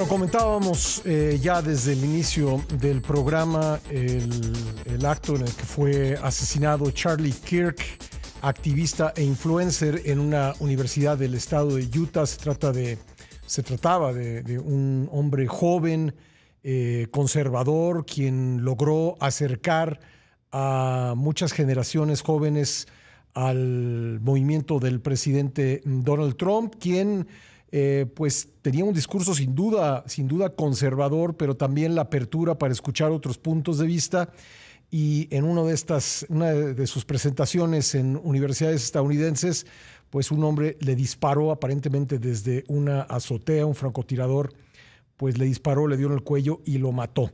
Lo comentábamos ya desde el inicio del programa, el acto en el que fue asesinado Charlie Kirk, activista e influencer en una universidad del estado de Utah. Se trataba de un hombre joven, conservador, quien logró acercar a muchas generaciones jóvenes al movimiento del presidente Donald Trump, quien pues tenía un discurso sin duda conservador, pero también la apertura para escuchar otros puntos de vista. Y en una de sus presentaciones en universidades estadounidenses, pues un hombre le disparó aparentemente desde una azotea, un francotirador, pues le disparó, le dio en el cuello y lo mató.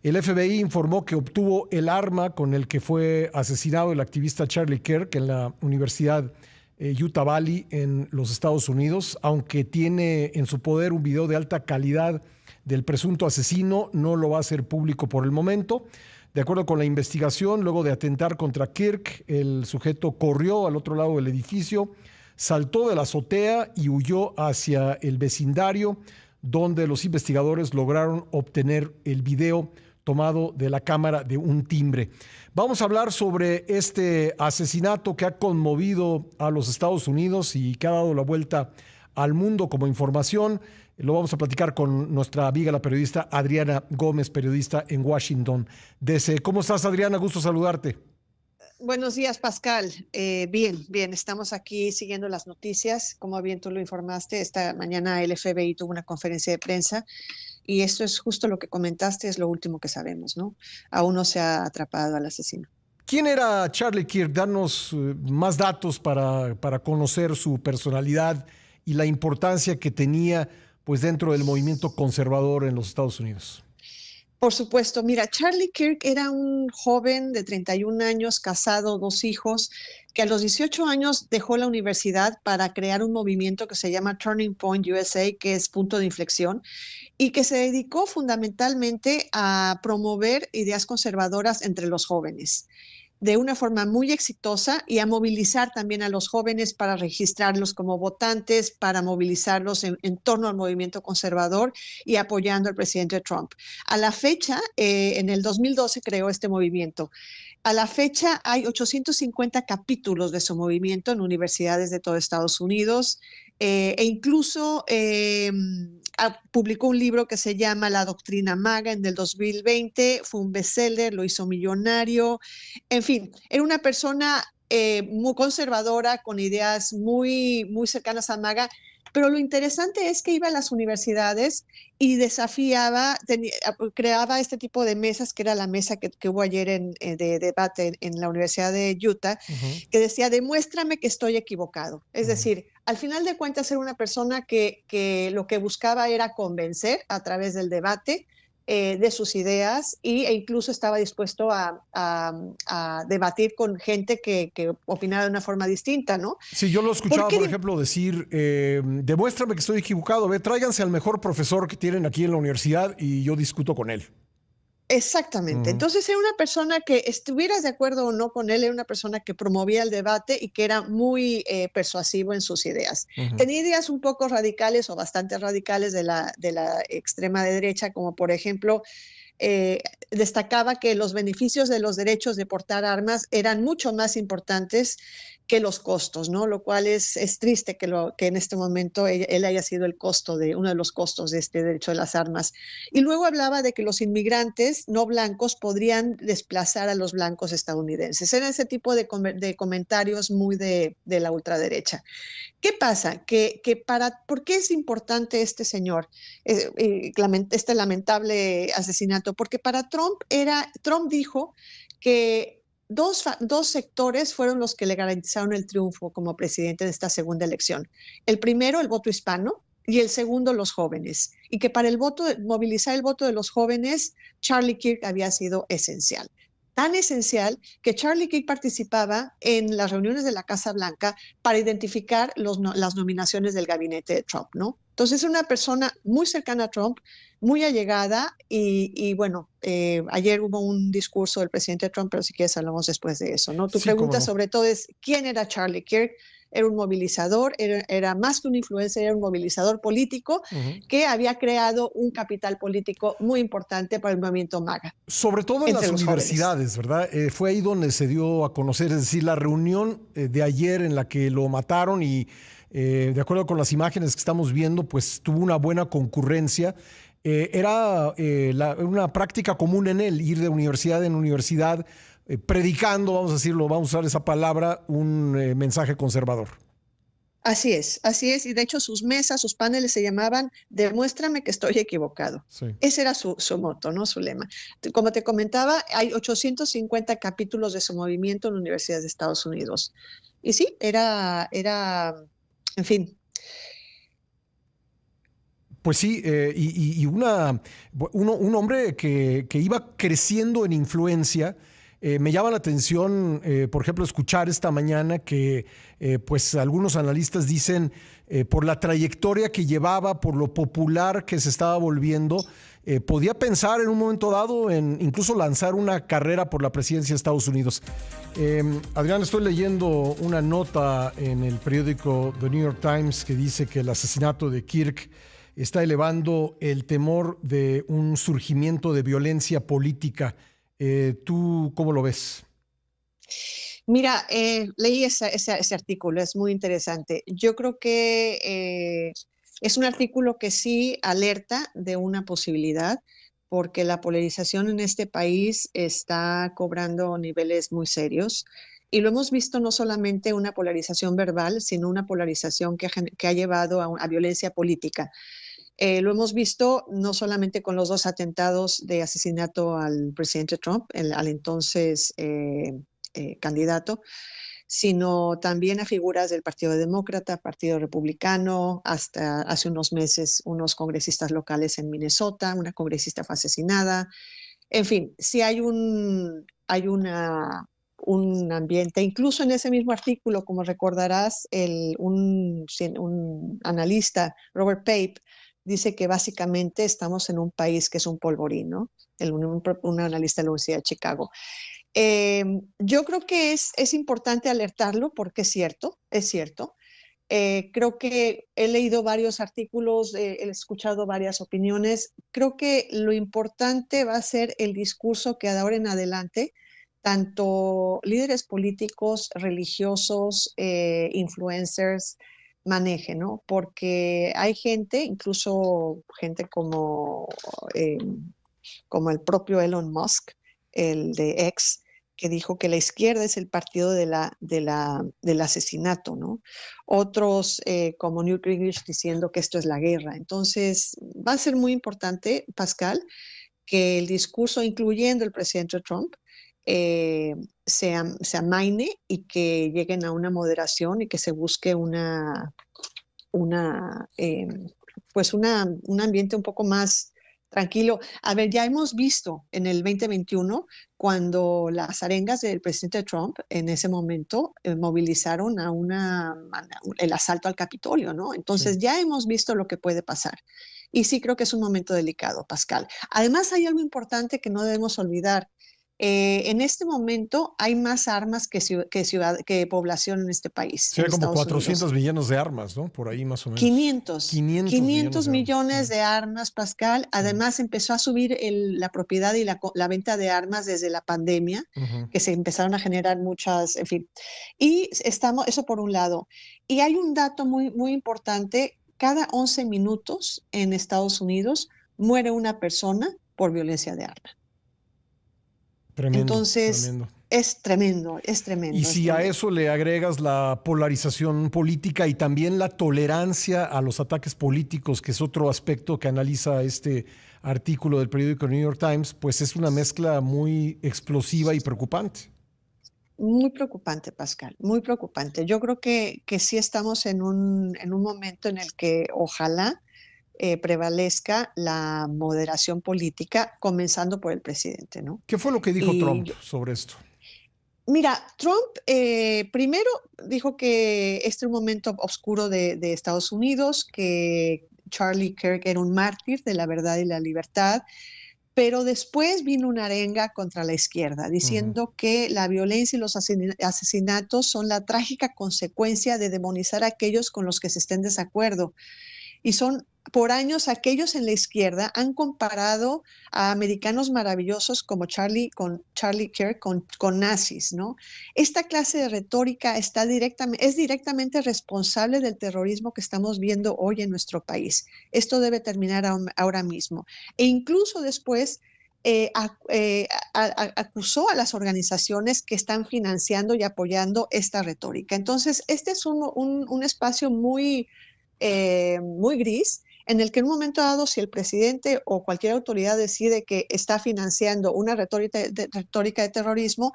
El FBI informó que obtuvo el arma con el que fue asesinado el activista Charlie Kirk en la Universidad Utah Valley en los Estados Unidos. Aunque tiene en su poder un video de alta calidad del presunto asesino, no lo va a hacer público por el momento. De acuerdo con la investigación, luego de atentar contra Kirk, el sujeto corrió al otro lado del edificio, saltó de la azotea y huyó hacia el vecindario, donde los investigadores lograron obtener el video tomado de la cámara de un timbre. Vamos a hablar sobre este asesinato que ha conmovido a los Estados Unidos y que ha dado la vuelta al mundo como información. Lo vamos a platicar con nuestra amiga, la periodista Adriana Gómez, periodista en Washington, D.C. ¿Cómo estás, Adriana? Gusto saludarte. Buenos días, Pascal. Bien, estamos aquí siguiendo las noticias. Como bien tú lo informaste, esta mañana el FBI tuvo una conferencia de prensa y esto es justo lo que comentaste, es lo último que sabemos, ¿no? Aún no se ha atrapado al asesino. ¿Quién era Charlie Kirk? Danos más datos para conocer su personalidad y la importancia que tenía pues, dentro del movimiento conservador en los Estados Unidos. Por supuesto, mira, Charlie Kirk era un joven de 31 años, casado, 2 hijos, que a los 18 años dejó la universidad para crear un movimiento que se llama Turning Point USA, que es punto de inflexión, y que se dedicó fundamentalmente a promover ideas conservadoras entre los jóvenes de una forma muy exitosa y a movilizar también a los jóvenes para registrarlos como votantes, para movilizarlos en torno al movimiento conservador y apoyando al presidente Trump. A la fecha, en el 2012 creó este movimiento. A la fecha hay 850 capítulos de su movimiento en universidades de todo Estados Unidos e incluso publicó un libro que se llama La Doctrina Maga en el 2020, fue un bestseller, lo hizo millonario. En fin, era una persona muy conservadora, con ideas muy cercanas a Maga, pero lo interesante es que iba a las universidades y desafiaba, creaba este tipo de mesas, que era la mesa que hubo ayer de debate en la Universidad de Utah, que decía, demuéstrame que estoy equivocado. Es decir, al final de cuentas era una persona que lo que buscaba era convencer a través del debate de sus ideas e incluso estaba dispuesto a debatir con gente que opinara de una forma distinta, ¿no? Sí, yo lo escuchaba, por ejemplo, decir, demuéstrame que estoy equivocado, tráiganse al mejor profesor que tienen aquí en la universidad y yo discuto con él. Exactamente. Entonces era una persona que, estuvieras de acuerdo o no con él, era una persona que promovía el debate y que era muy persuasivo en sus ideas. Tenía ideas un poco radicales o bastante radicales de la extrema derecha, como por ejemplo, destacaba que los beneficios de los derechos de portar armas eran mucho más importantes que los costos, ¿no? Lo cual es triste que en este momento él haya sido uno de los costos de este derecho de las armas. Y luego hablaba de que los inmigrantes no blancos podrían desplazar a los blancos estadounidenses. Era ese tipo de comentarios muy de la ultraderecha. ¿Qué pasa? ¿Por qué es importante este señor, este lamentable asesinato? Porque para Trump dijo que dos sectores fueron los que le garantizaron el triunfo como presidente de esta segunda elección. El primero, el voto hispano, y el segundo, los jóvenes. Y que para movilizar el voto de los jóvenes, Charlie Kirk había sido esencial. Tan esencial que Charlie Kirk participaba en las reuniones de la Casa Blanca para identificar las nominaciones del gabinete de Trump, ¿no? Entonces, es una persona muy cercana a Trump, muy allegada y bueno, ayer hubo un discurso del presidente Trump, pero si quieres hablamos después de eso, ¿no? Tu Sí, cómo pregunta no. sobre todo es, ¿quién era Charlie Kirk? era un movilizador, era más que un influencer, era un movilizador político que había creado un capital político muy importante para el movimiento MAGA. Sobre todo en entre las los universidades, jóvenes. ¿verdad? Fue ahí donde se dio a conocer, es decir, la reunión de ayer en la que lo mataron y de acuerdo con las imágenes que estamos viendo, pues tuvo una buena concurrencia. Era una práctica común en él, ir de universidad en universidad, predicando, vamos a decirlo, vamos a usar esa palabra, un mensaje conservador. Así es, y de hecho sus mesas, sus paneles se llamaban Demuéstrame que estoy equivocado. Sí. Ese era su moto, ¿no? Su lema. Como te comentaba, hay 850 capítulos de su movimiento en universidades de Estados Unidos. Y sí, en fin. Pues sí, un hombre que iba creciendo en influencia. Me llama la atención, por ejemplo, escuchar esta mañana que pues algunos analistas dicen por la trayectoria que llevaba, por lo popular que se estaba volviendo, podía pensar en un momento dado en incluso lanzar una carrera por la presidencia de Estados Unidos. Adrián, estoy leyendo una nota en el periódico The New York Times que dice que el asesinato de Kirk está elevando el temor de un surgimiento de violencia política. ¿Tú cómo lo ves? Mira, leí ese artículo, es muy interesante. Yo creo que es un artículo que sí alerta de una posibilidad, porque la polarización en este país está cobrando niveles muy serios. Y lo hemos visto no solamente una polarización verbal, sino una polarización que ha llevado a violencia política. Lo hemos visto no solamente con los 2 atentados de asesinato al presidente Trump, al entonces candidato, sino también a figuras del Partido Demócrata, Partido Republicano, hasta hace unos meses unos congresistas locales en Minnesota, una congresista fue asesinada. En fin, sí un ambiente, incluso en ese mismo artículo, como recordarás, un analista, Robert Pape, dice que básicamente estamos en un país que es un polvorín, ¿no? Un analista de la Universidad de Chicago. Yo creo que es importante alertarlo porque es cierto, es cierto. Creo que he leído varios artículos, he escuchado varias opiniones. Creo que lo importante va a ser el discurso que de ahora en adelante, tanto líderes políticos, religiosos, influencers, manejen, ¿no? Porque hay gente, incluso gente eh, como el propio Elon Musk, el de X, que dijo que la izquierda es el partido del asesinato, ¿no? Otros como Newt Gingrich diciendo que esto es la guerra. Entonces, va a ser muy importante, Pascal, que el discurso, incluyendo el presidente Trump, se amaine y que lleguen a una moderación y que se busque una, eh, un ambiente un poco más tranquilo. A ver, ya hemos visto en el 2021 cuando las arengas del presidente Trump en ese momento movilizaron el asalto al Capitolio, ¿no? Entonces Sí. ya hemos visto lo que puede pasar. Y sí creo que es un momento delicado, Pascal. Además, hay algo importante que no debemos olvidar. En este momento hay más armas que población en este país, Sí, en hay como Estados 400 Unidos. millones de armas, ¿no? Por ahí más o menos. 500, 500 millones 500 de armas. millones Sí, de armas, Pascal. sí. Además, empezó a subir la propiedad y la venta de armas desde la pandemia, Uh-huh. que se empezaron a generar muchas, en fin. Y eso por un lado. Y hay un dato muy, muy importante. Cada 11 minutos en Estados Unidos muere una persona por violencia de arma. Tremendo, Entonces, tremendo. es tremendo, es Y tremendo, es si a tremendo. eso le agregas la polarización política y también la tolerancia a los ataques políticos, que es otro aspecto que analiza este artículo del periódico New York Times, pues es una mezcla muy explosiva y preocupante. Muy preocupante, Pascal, muy preocupante. Yo creo que sí estamos en un momento en el que ojalá prevalezca la moderación política, comenzando por el presidente, ¿no? ¿Qué fue lo que dijo Y Trump sobre esto? mira, Trump primero dijo que este es un momento oscuro de Estados Unidos, que Charlie Kirk era un mártir de la verdad y la libertad, Pero después vino una arenga contra la izquierda, diciendo que la violencia y los asesinatos son la trágica consecuencia de demonizar a aquellos con los que se estén en desacuerdo. Y son, por años, aquellos en la izquierda han comparado a americanos maravillosos como Charlie Kirk con nazis, ¿no? Esta clase de retórica es directamente responsable del terrorismo que estamos viendo hoy en nuestro país. Esto debe terminar ahora mismo. E incluso después acusó a las organizaciones que están financiando y apoyando esta retórica. Entonces, este es un espacio muy gris, en el que en un momento dado, si el presidente o cualquier autoridad decide que está financiando una retórica de terrorismo,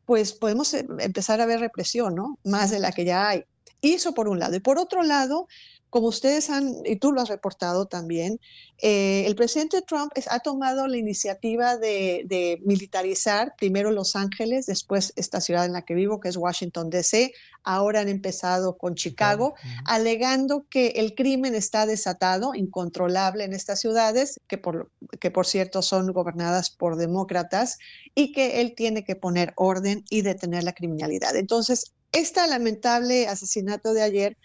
pues podemos empezar a ver represión, ¿no? Más de la que ya hay. Y eso por un lado. Y por otro lado, como ustedes y tú lo has reportado también, el presidente Trump ha tomado la iniciativa de militarizar primero Los Ángeles, después esta ciudad en la que vivo, que es Washington, D.C., ahora han empezado con Chicago, alegando que el crimen está desatado, incontrolable en estas ciudades, que por cierto son gobernadas por demócratas, y que él tiene que poner orden y detener la criminalidad. Entonces, este lamentable asesinato de ayer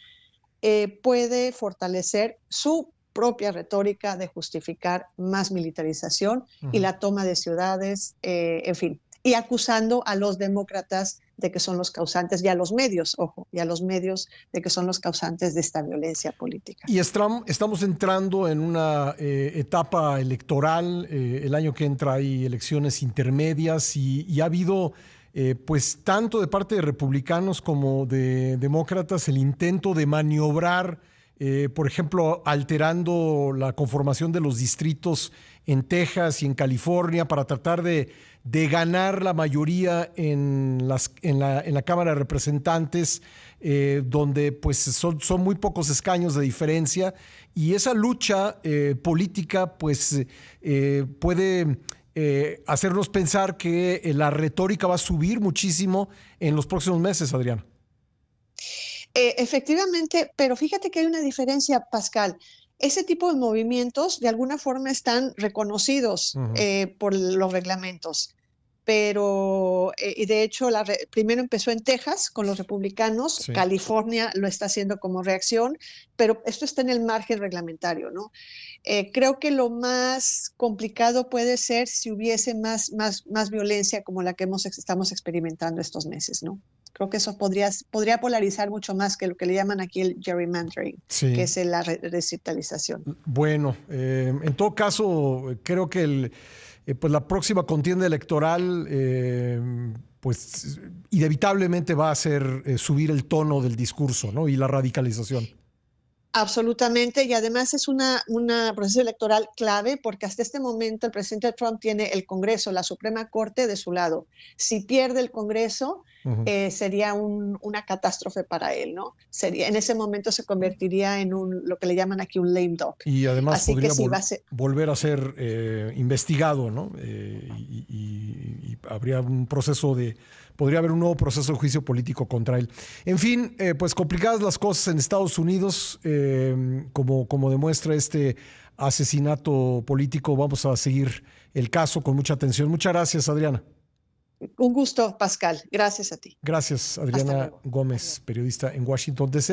puede fortalecer su propia retórica de justificar más militarización y la toma de ciudades, en fin, y acusando a los demócratas de que son los causantes, y a los medios, ojo, y a los medios de que son los causantes de esta violencia política. Y estamos entrando en una etapa electoral. El año que entra hay elecciones intermedias y ha habido, pues tanto de parte de republicanos como de demócratas, el intento de maniobrar, por ejemplo, alterando la conformación de los distritos en Texas y en California para tratar de ganar la mayoría en la Cámara de Representantes, donde pues son muy pocos escaños de diferencia, y esa lucha política pues puede hacernos pensar que la retórica va a subir muchísimo en los próximos meses, Adriana. Efectivamente, pero fíjate que hay una diferencia, Pascal. Ese tipo de movimientos de alguna forma están reconocidos por los reglamentos, pero y de hecho primero empezó en Texas con los republicanos, sí. California lo está haciendo como reacción, pero esto está en el margen reglamentario, ¿no? Creo que lo más complicado puede ser si hubiese más violencia como la que estamos experimentando estos meses, ¿no? Creo que eso podría polarizar mucho más que lo que le llaman aquí el gerrymandering, sí, que es la descentralización. Bueno, en todo caso, creo que pues la próxima contienda electoral pues inevitablemente va a hacer subir el tono del discurso, ¿no? Y la radicalización. Absolutamente, y además es un proceso electoral clave porque hasta este momento el presidente Trump tiene el Congreso, la Suprema Corte de su lado. Si pierde el Congreso, sería una catástrofe para él, ¿no? En ese momento se convertiría en lo que le llaman aquí un lame duck. Y además así podría volver a ser investigado, ¿no? Y habría podría haber un nuevo proceso de juicio político contra él. En fin, pues complicadas las cosas en Estados Unidos, como demuestra este asesinato político. Vamos a seguir el caso con mucha atención. Muchas gracias, Adriana. Un gusto, Pascal. Gracias a ti. Gracias, Adriana Gómez, periodista en Washington, D.C.